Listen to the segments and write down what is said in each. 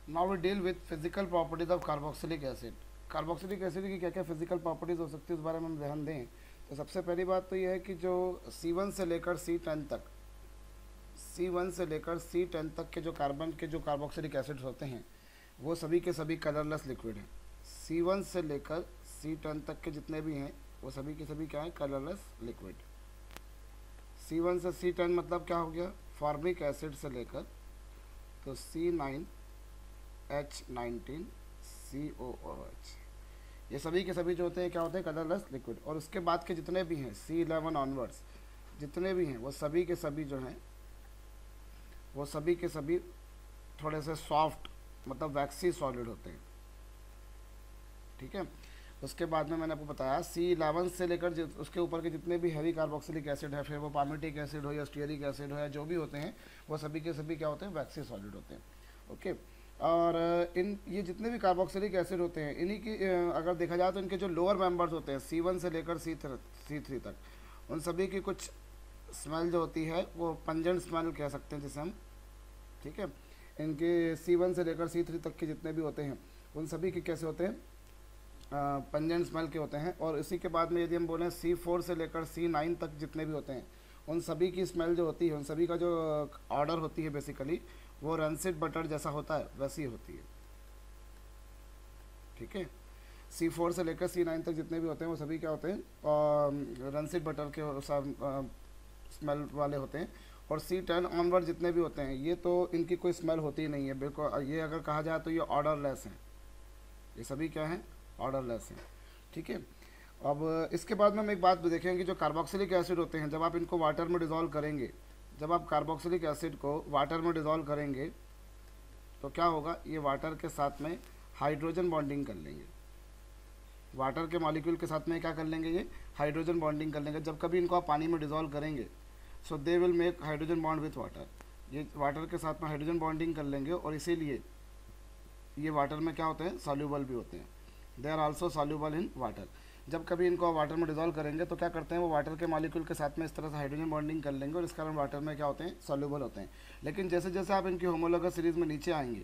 Now we deal with physical properties of carboxylic acid. Carboxylic acid की क्या क्या physical properties हो सकती है उस बारे में हम ध्यान दें। तो सबसे पहली बात तो ये है कि जो C1 से लेकर C10 तक, C1 से लेकर C10 तक के जो कार्बन के जो कार्बोक्सिलिक एसिड्स होते हैं वो सभी के सभी कलरलेस लिक्विड हैं। C1 से लेकर C10 तक के जितने भी हैं वो सभी के सभी क्या है, कलरलेस लिक्विड। C1 से C10 मतलब क्या हो गया, फॉर्मिक एसिड से लेकर तो C9H19COOH, ये सभी के सभी जो होते हैं क्या होते हैं, कलरलेस लिक्विड। और उसके बाद के जितने भी हैं C11 ऑनवर्ड्स जितने भी हैं वो सभी के सभी जो हैं वो सभी के सभी थोड़े से सॉफ्ट मतलब वैक्सी सॉलिड होते हैं। ठीक है। उसके बाद में मैंने आपको बताया C11 से लेकर उसके ऊपर के जितने भी हैवी कार्बोक्सिलिक एसिड है, फिर वो पामेटिक एसिड हो या स्टीयरिक एसिड हो या जो भी होते हैं वो सभी के सभी क्या होते हैं, वैक्सी सॉलिड होते हैं। ओके। और इन ये जितने भी कार्बोक्सिलिक एसिड होते हैं इन्हीं की अगर देखा जाए तो इनके जो लोअर मेंबर्स होते हैं C1 से लेकर C3 तक, उन सभी की कुछ स्मेल जो होती है वो पंजेंट स्मेल कह सकते हैं जिसे हम। ठीक है। इनके C1 से लेकर C3 तक के जितने भी होते हैं उन सभी के कैसे होते हैं, पंजेंट स्मेल के होते हैं। और इसी के बाद में यदि हम बोलें C4 से लेकर C9 तक जितने भी होते हैं उन सभी की स्मेल जो होती है, उन सभी का जो ऑर्डर होती है बेसिकली वो रंसिड बटर जैसा होता है वैसी होती है। ठीक है। C4 से लेकर C9 तक जितने भी होते हैं वो सभी क्या होते हैं, रंसिड बटर के स्मेल वाले होते हैं। और C10 ऑनवर्ड जितने भी होते हैं ये तो इनकी कोई स्मेल होती ही नहीं है बिल्कुल, ये अगर कहा जाए तो ये ऑर्डरलेस हैं, ये सभी क्या हैं, ऑर्डरलेस हैं। ठीक है। अब इसके बाद में हम एक बात भी देखेंगे कि जो कार्बोक्सिलिक एसिड होते हैं जब आप इनको वाटर में डिज़ोल्व करेंगे, जब आप कार्बोक्सिलिक एसिड को वाटर में डिज़ोल्व करेंगे तो क्या होगा, ये वाटर के साथ में हाइड्रोजन बॉन्डिंग कर लेंगे, वाटर के मॉलिक्यूल के साथ में क्या कर लेंगे, ये हाइड्रोजन बॉन्डिंग कर लेंगे। जब कभी इनको आप पानी में डिज़ोल्व करेंगे so they will make hydrogen bond with water, ये वाटर के साथ में हाइड्रोजन बॉन्डिंग कर लेंगे और इसीलिए ये वाटर में क्या होते हैं, सॉल्यूबल भी होते हैं, they are also soluble in water. जब कभी इनको वाटर में डिज़ोल्व करेंगे तो क्या करते हैं, वो वाटर के मॉलिक्यूल के साथ में इस तरह से हाइड्रोजन बॉन्डिंग कर लेंगे और इस कारण वाटर में क्या होते हैं, सॉल्यूबल होते हैं। लेकिन जैसे जैसे आप इनकी होमोलॉगस सीरीज़ में नीचे आएंगे,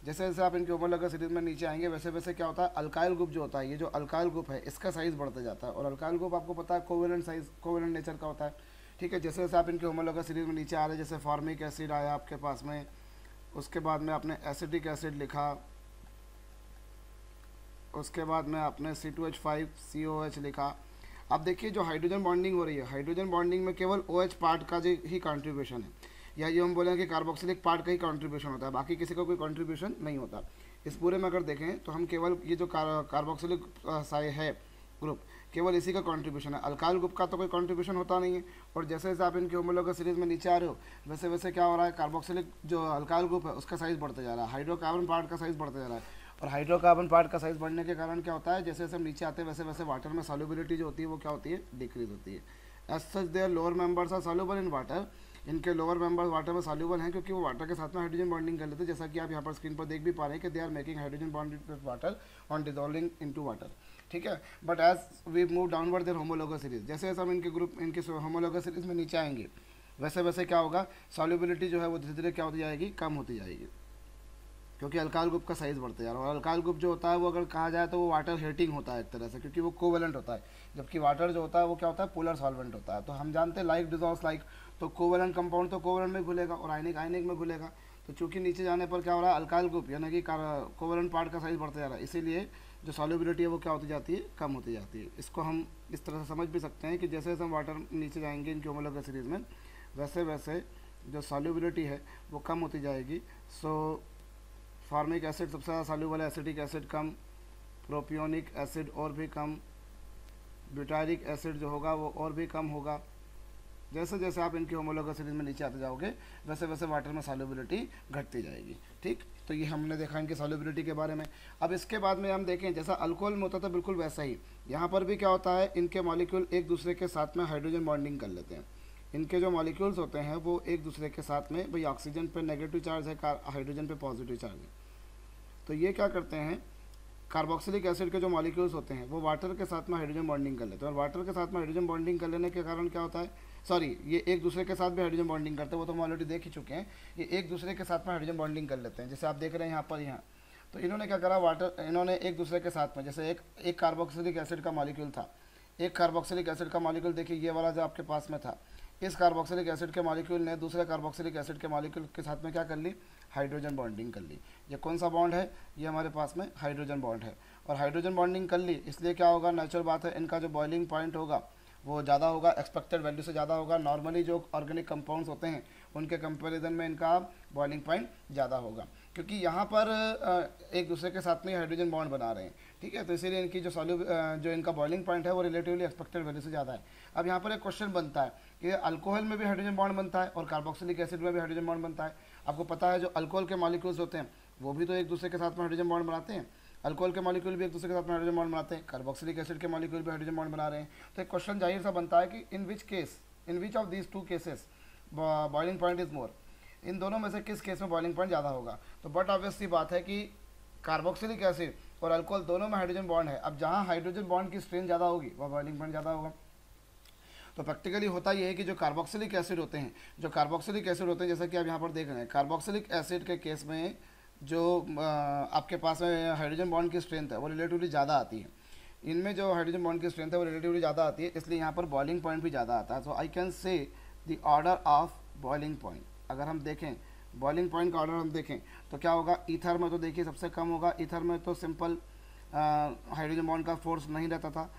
जैसे जैसे आप इनकी होमोलॉगस सीरीज़ में नीचे आएंगे वैसे वैसे क्या होता है, अल्काइल ग्रुप जो होता है, ये जो अल्काइल ग्रुप है इसका साइज़ बढ़ता जाता है। और अल्काइल ग्रुप आपको पता है कोवेलेंट साइज, कोवेलेंट नेचर का होता है। ठीक है। जैसे जैसे आप इनके होमोलॉगस सीरीज़ में नीचे आ रहे हैं, जैसे फॉर्मिक एसिड आया आपके पास में, उसके बाद में आपने एसिटिक एसिड लिखा, उसके बाद में आपने C2H5COH लिखा। अब देखिए जो हाइड्रोजन बॉन्डिंग हो रही है, हाइड्रोजन बॉन्डिंग में केवल OH पार्ट का जो ही कंट्रीब्यूशन है, या ये हम बोलें कि कार्बोक्सिलिक पार्ट का ही कंट्रीब्यूशन होता है, बाकी किसी का कोई कंट्रीब्यूशन नहीं होता। इस पूरे में अगर देखें तो हम केवल ये जो कार्बोक्सिलिक है ग्रुप, केवल इसी का कंट्रीब्यूशन है, अल्काइल ग्रुप का तो कोई कंट्रीब्यूशन होता नहीं है। और जैसे जैसे आप इनके होमोलॉगस सीरीज में नीचे आ रहे हो वैसे वैसे क्या हो रहा है, कार्बोक्सिलिक जो अल्काइल ग्रुप है उसका साइज़ बढ़ता जा रहा है, हाइड्रोकार्बन पार्ट का साइज़ बढ़ता जा रहा है। और हाइड्रोकार्बन पार्ट का साइज़ बढ़ने के कारण क्या होता है, जैसे जैसे हम नीचे आते हैं वैसे वैसे वाटर में सॉल्युबिलिटी जो होती है वो क्या होती है, डिक्रीज होती है। As such their lower members are soluble in water, इनके लोअर मेंबर्स वाटर में सॉल्युबल हैं क्योंकि वो वाटर के साथ में हाइड्रोजन बॉन्डिंग कर लेते हैं, जैसा कि आप यहाँ पर स्क्रीन पर देख भी पा रहे हैं कि they are making hydrogen bond with water on dissolving into water. ठीक है। But as we move downward their homologous series, जैसे जैसे हम इनके ग्रुप इनके होमोलॉगस सीरीज में नीचे आएंगे वैसे वैसे क्या होगा, सॉल्युबिलिटी जो है वो धीरे धीरे क्या होती जाएगी, कम होती जाएगी, क्योंकि अल्काइल ग्रुप का साइज़ बढ़ता जा रहा है। और अल्काइल ग्रुप जो होता है वो अगर कहा जाए तो वो वाटर हेटिंग होता है एक तरह से, क्योंकि वो कोवेलेंट होता है, जबकि वाटर जो होता है वो क्या होता है, पोलर सॉल्वेंट होता है। तो हम जानते हैं लाइक डिजॉल्व्स लाइक, तो कोवेलेंट कंपाउंड तो कोवेलेंट में घुलेगा और आयनिक आयनिक में घुलेगा। तो चूंकि नीचे जाने पर क्या हो रहा है, अल्काइल ग्रुप यानी कि कोवेलेंट पार्ट का साइज़ बढ़ता जा रहा है, इसीलिए जो सॉल्युबिलिटी है वो क्या होती जाती है, कम होती जाती है। इसको हम इस तरह से समझ भी सकते हैं कि जैसे जैसे हम वाटर नीचे जाएंगे इनकी होमोलॉगस सीरीज में वैसे वैसे जो सॉल्युबिलिटी है वो कम होती जाएगी। सो फॉर्मिक एसिड सबसे ज़्यादा सॉल्युबल है, एसिटिक एसिड कम, प्रोपियोनिक एसिड और भी कम, ब्यूटारिक एसिड जो होगा वो और भी कम होगा। जैसे जैसे आप इनकी होमोलॉगस सीरीज में नीचे आते जाओगे वैसे वैसे वाटर में सॉल्युबिलिटी घटती जाएगी। ठीक। तो ये हमने देखा इनकी सॉल्युबिलिटी के बारे में। अब इसके बाद में हम देखें जैसा अल्कोहल में होता था बिल्कुल वैसा ही यहाँ पर भी क्या होता है, इनके मॉलिक्यूल एक दूसरे के साथ में हाइड्रोजन बॉन्डिंग कर लेते हैं। इनके जो मॉलिक्यूल्स होते हैं वो एक दूसरे के साथ में, भाई ऑक्सीजन पे नेगेटिव चार्ज है, हाइड्रोजन पे पॉजिटिव चार्ज है, तो ये क्या करते हैं, कार्बोक्सिलिक एसिड के जो मॉलिक्यूल्स होते हैं वो वाटर के साथ में हाइड्रोजन बॉन्डिंग कर लेते हैं। और वाटर के साथ में हाइड्रोजन बॉन्डिंग कर लेने के कारण क्या होता है, सॉरी, ये एक दूसरे के साथ भी हाइड्रोजन बॉन्डिंग करते हैं, वो तो हम ऑलरेडी देख ही चुके हैं। ये एक दूसरे के साथ में हाइड्रोजन बॉन्डिंग कर लेते हैं, जैसे आप देख रहे हैं यहाँ पर। यहाँ तो इन्होंने क्या करा, वाटर, इन्होंने एक दूसरे के साथ में, जैसे एक कार्बोक्सिलिक एसिड का मॉलिक्यूल था, एक कार्बोक्सिलिक एसिड का मॉलिक्यूल देखिए ये वाला जो आपके पास में था, इस कार्बोक्सिलिक एसिड के मॉलिक्यूल ने दूसरे कार्बोक्सिलिक एसिड के मॉलिक्यूल के साथ में क्या कर ली, हाइड्रोजन बॉन्डिंग कर ली। ये कौन सा बॉन्ड है, ये हमारे पास में हाइड्रोजन बॉन्ड है। और हाइड्रोजन बॉन्डिंग कर ली, इसलिए क्या होगा, नेचुरल बात है, इनका जो बॉइलिंग पॉइंट होगा वो ज़्यादा होगा, एक्सपेक्टेड वैल्यू से ज़्यादा होगा। नॉर्मली जो ऑर्गेनिक कंपाउंड्स होते हैं उनके कंपैरिजन में इनका बॉइलिंग पॉइंट ज़्यादा होगा, क्योंकि यहाँ पर एक दूसरे के साथ में हाइड्रोजन बॉन्ड बना रहे हैं, ठीक है। तो इसीलिए इनकी जो इनका बॉइलिंग पॉइंट है वो रिलेटिवली एक्सपेक्टेड वैल्यू से ज़्यादा है। अब यहाँ पर एक क्वेश्चन बनता है कि अल्कोहल में भी हाइड्रोजन बॉन्ड बनता है और कार्बोक्सिलिक एसिड में भी हाइड्रोजन बॉन्ड बनता है। आपको पता है जो अल्कोहल के मॉलिक्यूल्स होते हैं वो भी तो एक दूसरे के साथ में हाइड्रोजन बॉन्ड बनाते हैं। अल्कोहल के मॉलिक्यूल भी एक दूसरे के साथ में हाइड्रोजन बॉन्ड बनाते हैं, कार्बोक्सिलिक एसिड के मॉलिक्यूल भी हाइड्रोजन बॉन्ड बना रहे हैं। तो एक क्वेश्चन जाहिर सा बनता है कि in which of these two cases boiling point is more, इन दोनों में से किस केस में बॉइलिंग पॉइंट ज़्यादा होगा। तो बट ऑब्वियसली बात है कि कार्बोक्सिलिक एसिड और अल्कोहल दोनों में हाइड्रोजन बॉन्ड है। अब जहाँ हाइड्रोजन बॉन्ड की स्ट्रेंथ ज़्यादा होगी वह बॉइलिंग पॉइंट ज़्यादा होगा। तो प्रैक्टिकली होता ये है कि जो कार्बोक्सिलिक एसिड होते हैं, जैसा कि आप यहाँ पर देख रहे हैं, कार्बोक्सिलिक एसिड के केस में जो आपके पास में हाइड्रोजन बॉन्ड की स्ट्रेंथ है वो रिलेटिवली ज़्यादा आती है। इनमें जो हाइड्रोजन बॉन्ड की स्ट्रेंथ है वो रिलेटिवली ज़्यादा आती है, इसलिए यहाँ पर बॉइलिंग पॉइंट भी ज़्यादा आता है। So I can say the order of boiling point, अगर हम देखें बॉइलिंग पॉइंट का ऑर्डर हम देखें तो क्या होगा, ईथर में तो देखिए सबसे कम होगा। ईथर में तो सिंपल हाइड्रोजन बॉन्ड का फोर्स नहीं रहता था,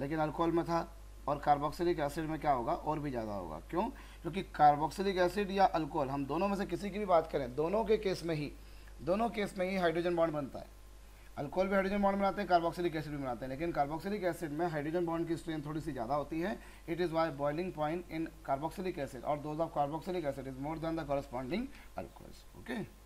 लेकिन अल्कोहल में था। और कार्बोक्सिलिक एसिड में क्या होगा, और भी ज़्यादा होगा। क्यों? क्योंकि कार्बोक्सिलिक एसिड या अल्कोहल, हम दोनों में से किसी की भी बात करें, दोनों केस में ही हाइड्रोजन बॉन्ड बनता है। अल्कोहल भी हाइड्रोजन बॉन्ड बनाते हैं, कार्बोक्सिलिक एसिड भी बनाते हैं, लेकिन कार्बोक्सिलिक एसिड में हाइड्रोजन बॉन्ड की स्ट्रेंथ थोड़ी सी ज़्यादा होती है। It is why boiling point in carboxylic acid और those of carboxylic acid is more than the corresponding alcohols. Okay.